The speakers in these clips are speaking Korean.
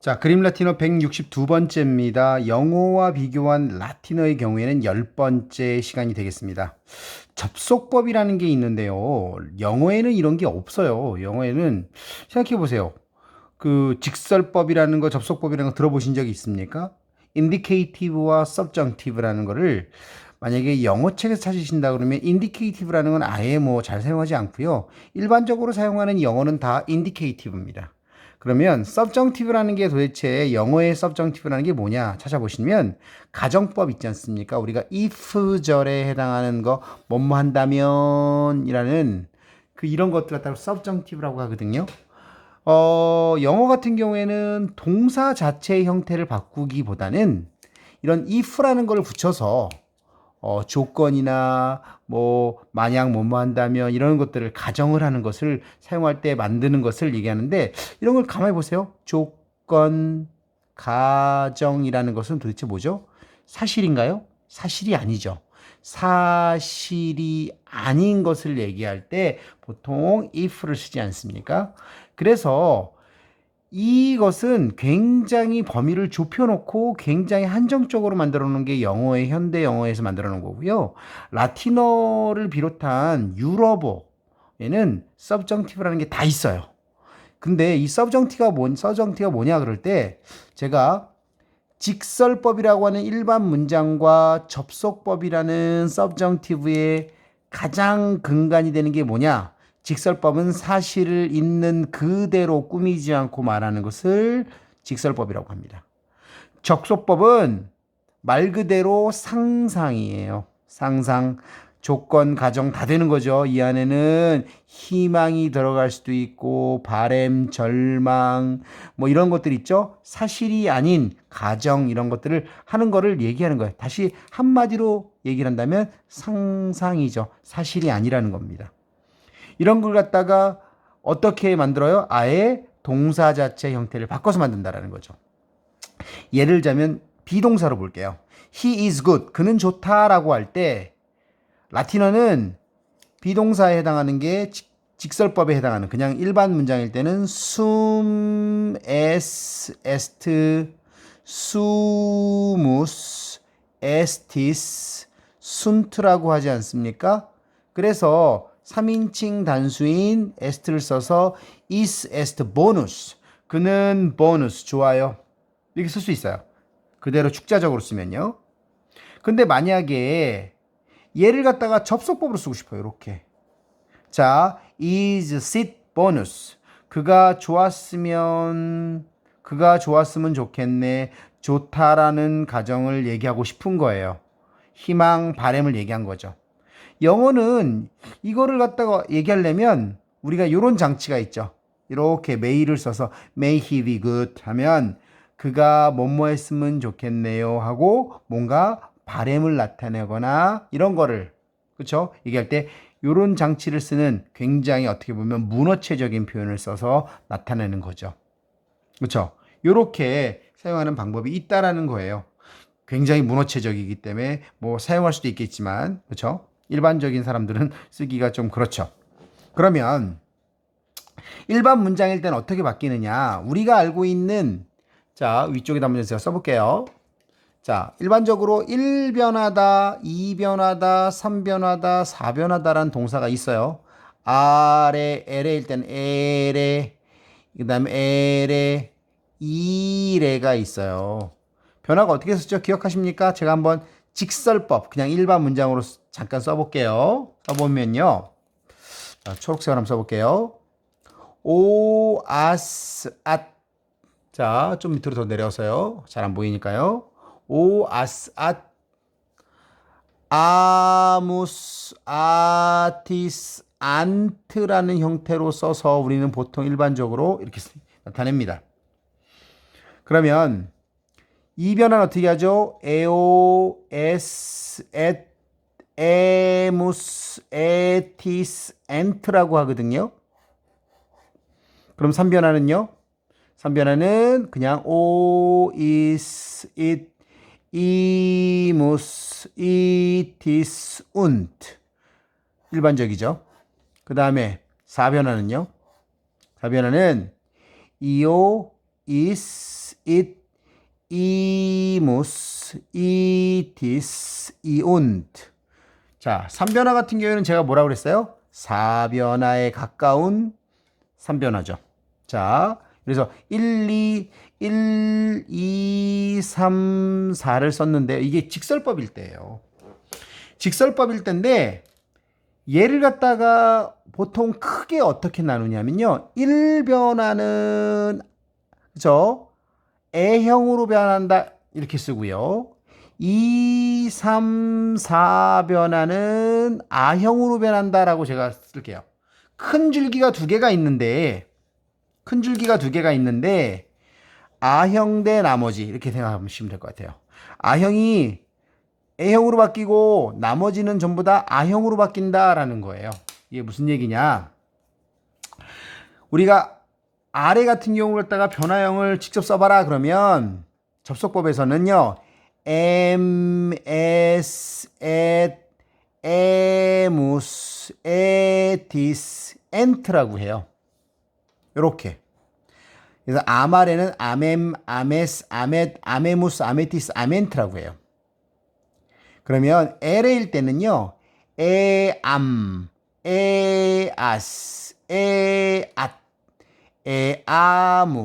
자, 그림 라틴어 162번째입니다. 영어와 비교한 라틴어의 경우에는 10번째 시간이 되겠습니다. 접속법이라는 게 있는데요. 영어에는 이런 게 없어요. 영어에는 생각해 보세요. 그 직설법이라는 거, 접속법이라는 거 들어보신 적이 있습니까? indicative와 subjunctive라는 거를 만약에 영어 책에서 찾으신다 그러면 indicative라는 건 아예 뭐 잘 사용하지 않고요. 일반적으로 사용하는 영어는 다 indicative입니다. 그러면 subjunctive라는 게 도대체 영어의 subjunctive라는 게 뭐냐 찾아보시면 가정법 있지 않습니까? 우리가 if절에 해당하는 거 뭐뭐 한다면이라는 그 이런 것들 갖다가 subjunctive라고 하거든요. 영어 같은 경우에는 동사 자체의 형태를 바꾸기보다는 이런 if라는 걸 붙여서 조건이나 뭐 만약 뭐뭐 한다면 이런 것들을 가정을 하는 것을 사용할 때 만드는 것을 얘기하는데 이런 걸 가만히 보세요. 조건, 가정이라는 것은 도대체 뭐죠? 사실인가요? 사실이 아니죠. 사실이 아닌 것을 얘기할 때 보통 if를 쓰지 않습니까? 그래서 이것은 굉장히 범위를 좁혀놓고 굉장히 한정적으로 만들어 놓은 게 영어의 현대 영어에서 만들어 놓은 거고요. 라틴어를 비롯한 유럽어에는 subjunctive라는 게 다 있어요. 근데 이 subjunctive가 뭐냐 그럴 때 제가 직설법이라고 하는 일반 문장과 접속법이라는 subjunctive의 가장 근간이 되는 게 뭐냐? 직설법은 사실을 있는 그대로 꾸미지 않고 말하는 것을 직설법이라고 합니다. 접속법은 말 그대로 상상이에요. 상상, 조건, 가정 다 되는 거죠. 이 안에는 희망이 들어갈 수도 있고, 바램, 절망, 뭐 이런 것들 있죠. 사실이 아닌 가정 이런 것들을 하는 거를 얘기하는 거예요. 다시 한마디로 얘기를 한다면 상상이죠. 사실이 아니라는 겁니다. 이런 걸 갖다가 어떻게 만들어요? 아예 동사 자체 형태를 바꿔서 만든다라는 거죠. 예를 들자면 비동사로 볼게요. He is good. 그는 좋다라고 할 때 라틴어는 비동사에 해당하는 게 직설법에 해당하는 그냥 일반 문장일 때는 sum, es, est, sumus, estis, sunt라고 하지 않습니까? 그래서 3인칭 단수인 est를 써서 is est bonus. 그는 보너스 좋아요. 이렇게 쓸 수 있어요. 그대로 축자적으로 쓰면요. 근데 만약에 얘를 갖다가 접속법으로 쓰고 싶어요. 이렇게. 자, is sit bonus. 그가 좋았으면 좋겠네. 좋다라는 가정을 얘기하고 싶은 거예요. 희망, 바램을 얘기한 거죠. 영어는 이거를 갖다가 얘기하려면 우리가 이런 장치가 있죠. 이렇게 may를 써서 may he be good 하면 그가 뭐뭐 했으면 좋겠네요 하고 뭔가 바램을 나타내거나 이런 거를 그렇죠? 얘기할 때 이런 장치를 쓰는 굉장히 어떻게 보면 문어체적인 표현을 써서 나타내는 거죠. 그렇죠? 이렇게 사용하는 방법이 있다라는 거예요. 굉장히 문어체적이기 때문에 뭐 사용할 수도 있겠지만 그렇죠? 일반적인 사람들은 쓰기가 좀 그렇죠. 그러면 일반 문장일 때는 어떻게 바뀌느냐? 우리가 알고 있는 자 위쪽에다 한번 제가 써볼게요. 자 일반적으로 1변하다, 2변하다, 3변하다, 4변하다라는 동사가 있어요. 아래, 에레일 때는 에레, 그 다음에 에레, 이레가 있어요. 변화가 어떻게 쓰죠? 기억하십니까? 제가 한번 직설법 그냥 일반 문장으로 잠깐 써볼게요. 써보면요. 자, 초록색으로 한번 써볼게요. 오, 아스, 앗. 자, 좀 밑으로 더 내려서요. 잘 안 보이니까요. 오, 아스, 앗. 아무스, 아티스, 안트라는 형태로 써서 우리는 보통 일반적으로 이렇게 나타냅니다. 그러면 이 변화는 어떻게 하죠? 에오, 에스, 엣, 에무스, 에티스, 엔트라고 하거든요. 그럼 3변화는요? 3변화는 그냥 오, 이스, 잇, 이무스, 이티스, 운트. 일반적이죠. 그 다음에 4변화는요? 4변화는 이오, is, it, imus, itis, iunt. 자, 3변화 같은 경우에는 제가 뭐라고 그랬어요? 4변화에 가까운 3변화죠. 자, 그래서 1, 2, 3, 4를 썼는데 이게 직설법일 때예요. 직설법일 때인데 얘를 갖다가 보통 크게 어떻게 나누냐면요. 1변화는 그죠? 애형으로 변한다 이렇게 쓰고요. 2, 3, 4변화는 아형으로 변한다라고 제가 쓸게요. 큰 줄기가 두 개가 있는데 아형 대 나머지 이렇게 생각하시면 될 것 같아요. 아형이 A형으로 바뀌고 나머지는 전부 다 A형으로 바뀐다라는 거예요. 이게 무슨 얘기냐? 우리가 아래 같은 경우를 갖다가 변화형을 직접 써봐라 그러면 접속법에서는요. M, S, et, emus, etis, ent라고 해요. 이렇게. 그래서 아말에는 아멤, 아메스, 아멧, 아메무스, 아메티스, 아멘트라고 해요. 그러면 LA일 때는요. 에암, 에아스, 에앗,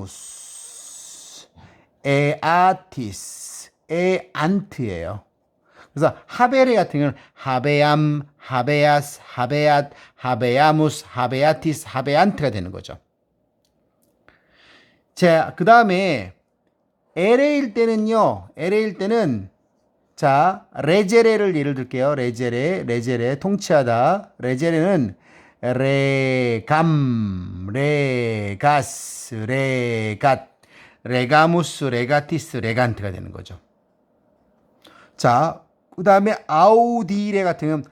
에아무스, 에아티스, 에안트예요. 그래서 하베레 같은 경우는 하베암, 하베아스, 하베앗, 하베아무스, 하베아티스, 하베안트가 되는 거죠. 자, 그 다음에 LA일 때는 자, 레제레를 예를 들게요. 레제레 통치하다. 레제레는 레감, 레가스, 레갓, 레가무스, 레가티스, 레간트가 되는 거죠. 자, 그 다음에 아우디레 같은 경우는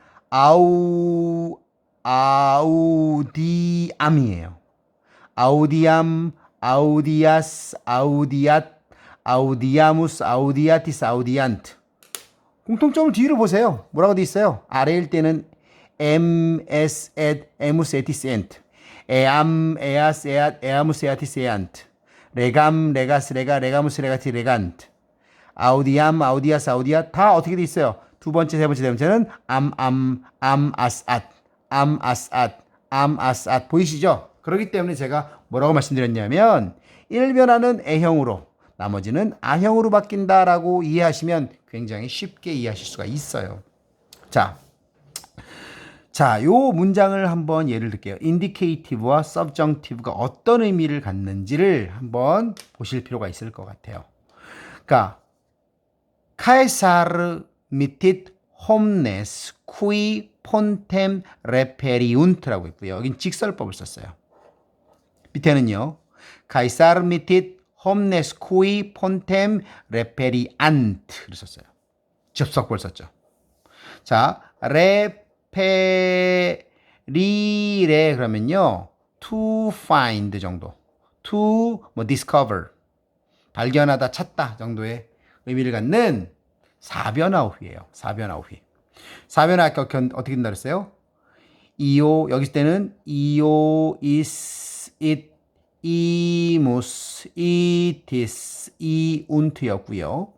아우디암이에요. 아우디암, 아우디아스, 아우디앗, 아우디아무스, 아우디아티스, 아우디안트. 공통점을 뒤로 보세요. 뭐라고 돼 있어요? 아래일 때는 M, S, et, emus, etis, ent. 에암, 에아스, 에앗, 에아무스, 에아티스, 에안트. 레감, 레가스, 레가, 레가무스, 레가티, 레간트. 아우디암, 아우디아스, 아우디앗. 다 어떻게 돼 있어요? 두 번째, 세 번째, 네 번째는 아스앗, 아스앗. 보이시죠? 그렇기 때문에 제가 뭐라고 말씀드렸냐면 1변화는 A형으로 나머지는 A형으로 바뀐다라고 이해하시면 굉장히 쉽게 이해하실 수가 있어요. 자, 요 문장을 한번 예를 들게요. indicative와 subjunctive가 어떤 의미를 갖는지를 한번 보실 필요가 있을 것 같아요. 그러니까 Caesar mitit homines qui pontem reperiunt라고 있고요. 여긴 직설법을 썼어요. 밑에는요. Caesar mitit homines qui pontem reperiant를 썼어요. 접속법을 썼죠. 자, reperire 그러면요. to find 정도. to discover. 발견하다, 찾다 정도의 의미를 갖는 4변화 후예요. 4변화 후에. 4변화 아까 어떻게 된다 그랬어요? 이오 여기 때는 이오 is it 이무스 이티스 이운트였고요.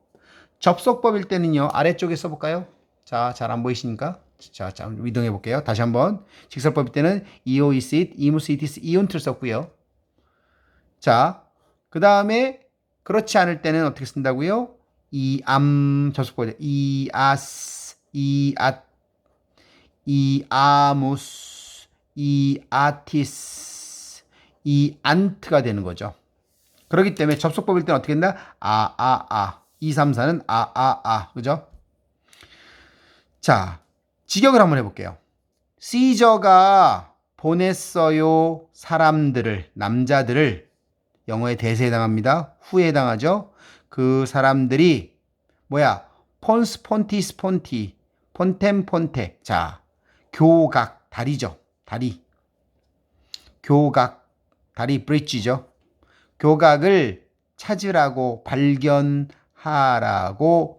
접속법일 때는요. 아래쪽에 써볼까요? 자, 잘 안 보이시니까 자, 이동해 볼게요. 다시 한번 직설법일 때는 이오 is it 이무스 이티스 이운트를 썼고요. 자, 그 다음에 그렇지 않을 때는 어떻게 쓴다고요? 이암 접속법일 때 이아스 이앗 이아무스 이아티스 이안트가 되는 거죠. 그렇기 때문에 접속법일 때는 어떻게 된다? 2, 3, 4는 그죠? 자, 직역을 한번 해볼게요. 시저가 보냈어요. 사람들을, 남자들을. 영어의 대세에 해당합니다. 후에 해당하죠. 그 사람들이 폰스, 폰티, 스폰티, 폰템, 폰테. 자, 교각, 다리죠. 다리. 교각, 다리 브릿지죠. 교각을 찾으라고 발견하라고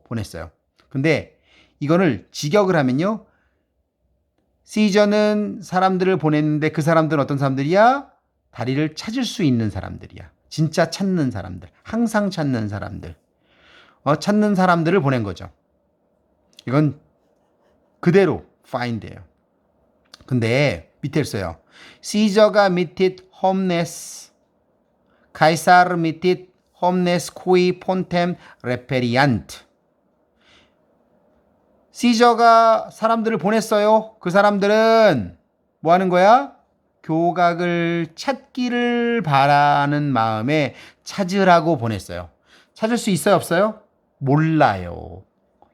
보냈어요. 근데 이거를 직역을 하면요. 시저는 사람들을 보냈는데 그 사람들은 어떤 사람들이야? 다리를 찾을 수 있는 사람들이야. 진짜 찾는 사람들, 항상 찾는 사람들, 찾는 사람들을 보낸 거죠. 이건 그대로 find예요. 근데 밑에 있어요. 시저가 미tit 홈네스, 카이사르 미tit 홈네스 코이 폰템 레페리안트. 시저가 사람들을 보냈어요. 그 사람들은 뭐 하는 거야? 교각을 찾기를 바라는 마음에 찾으라고 보냈어요. 찾을 수 있어요, 없어요? 몰라요.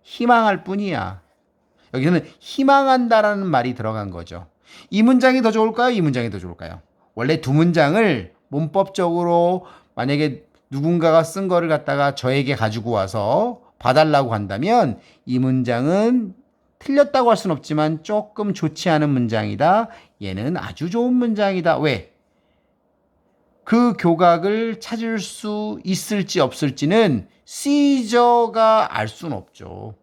희망할 뿐이야. 여기는 희망한다라는 말이 들어간 거죠. 이 문장이 더 좋을까요? 이 문장이 더 좋을까요? 원래 두 문장을 문법적으로 만약에 누군가가 쓴 거를 갖다가 저에게 가지고 와서 봐달라고 한다면 이 문장은 틀렸다고 할 수는 없지만 조금 좋지 않은 문장이다. 얘는 아주 좋은 문장이다. 왜? 그 교각을 찾을 수 있을지 없을지는 시저가 알 수는 없죠.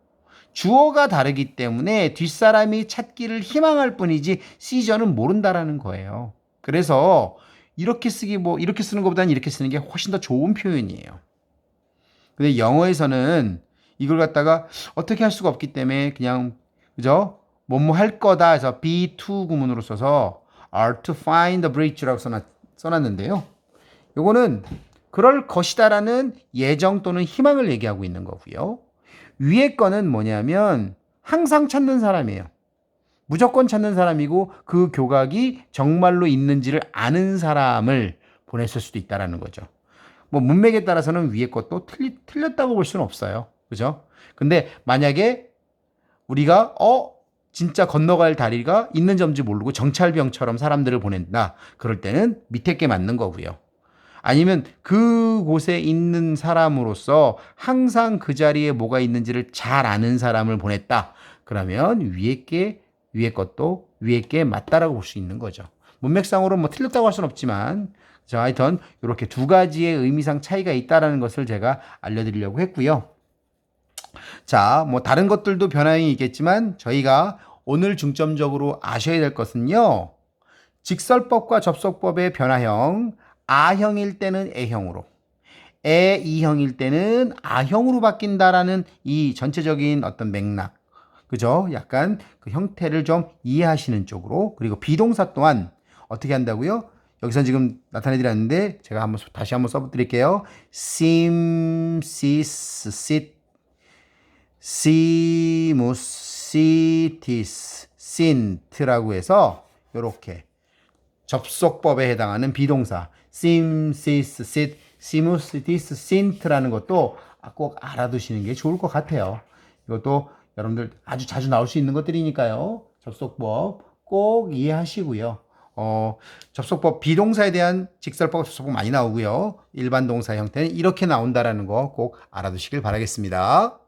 주어가 다르기 때문에 뒷사람이 찾기를 희망할 뿐이지 시저는 모른다라는 거예요. 그래서 이렇게 쓰는 것보다는 이렇게 쓰는 게 훨씬 더 좋은 표현이에요. 근데 영어에서는 이걸 갖다가 어떻게 할 수가 없기 때문에 그냥 그죠? 뭐뭐 할 거다 해서 be to 구문으로 써서 are to find the bridge라고 써놨는데요. 요거는 그럴 것이다라는 예정 또는 희망을 얘기하고 있는 거고요. 위에 거는 뭐냐면 항상 찾는 사람이에요. 무조건 찾는 사람이고 그 교각이 정말로 있는지를 아는 사람을 보냈을 수도 있다라는 거죠. 뭐 문맥에 따라서는 위에 것도 틀렸다고 볼 수는 없어요. 그죠? 근데 만약에 우리가 진짜 건너갈 다리가 있는 점인지 모르고 정찰병처럼 사람들을 보낸다. 그럴 때는 밑에 게 맞는 거고요. 아니면 그곳에 있는 사람으로서 항상 그 자리에 뭐가 있는지를 잘 아는 사람을 보냈다. 그러면 위에 것도 위에 게 맞다라고 볼 수 있는 거죠. 문맥상으로 뭐 틀렸다고 할 수는 없지만 자, 하여튼 이렇게 두 가지의 의미상 차이가 있다라는 것을 제가 알려드리려고 했고요. 자, 뭐 다른 것들도 변화형이 있겠지만 저희가 오늘 중점적으로 아셔야 될 것은요. 직설법과 접속법의 변화형, 아형일 때는 애형으로, 애이형일 때는 아형으로 바뀐다라는 이 전체적인 어떤 맥락, 그죠? 약간 그 형태를 좀 이해하시는 쪽으로, 그리고 비동사 또한 어떻게 한다고요? 여기서 지금 나타내드렸는데 제가 다시 한번 써드릴게요. sim, sis, sit, simus, sitis, sint라고 해서 이렇게 접속법에 해당하는 비동사 sim, sis, sit, simus, sitis, sint라는 것도 꼭 알아두시는 게 좋을 것 같아요. 이것도 여러분들 아주 자주 나올 수 있는 것들이니까요. 접속법 꼭 이해하시고요. 접속법 비동사에 대한 직설법, 접속법 많이 나오고요. 일반 동사 형태는 이렇게 나온다라는 거 꼭 알아두시길 바라겠습니다.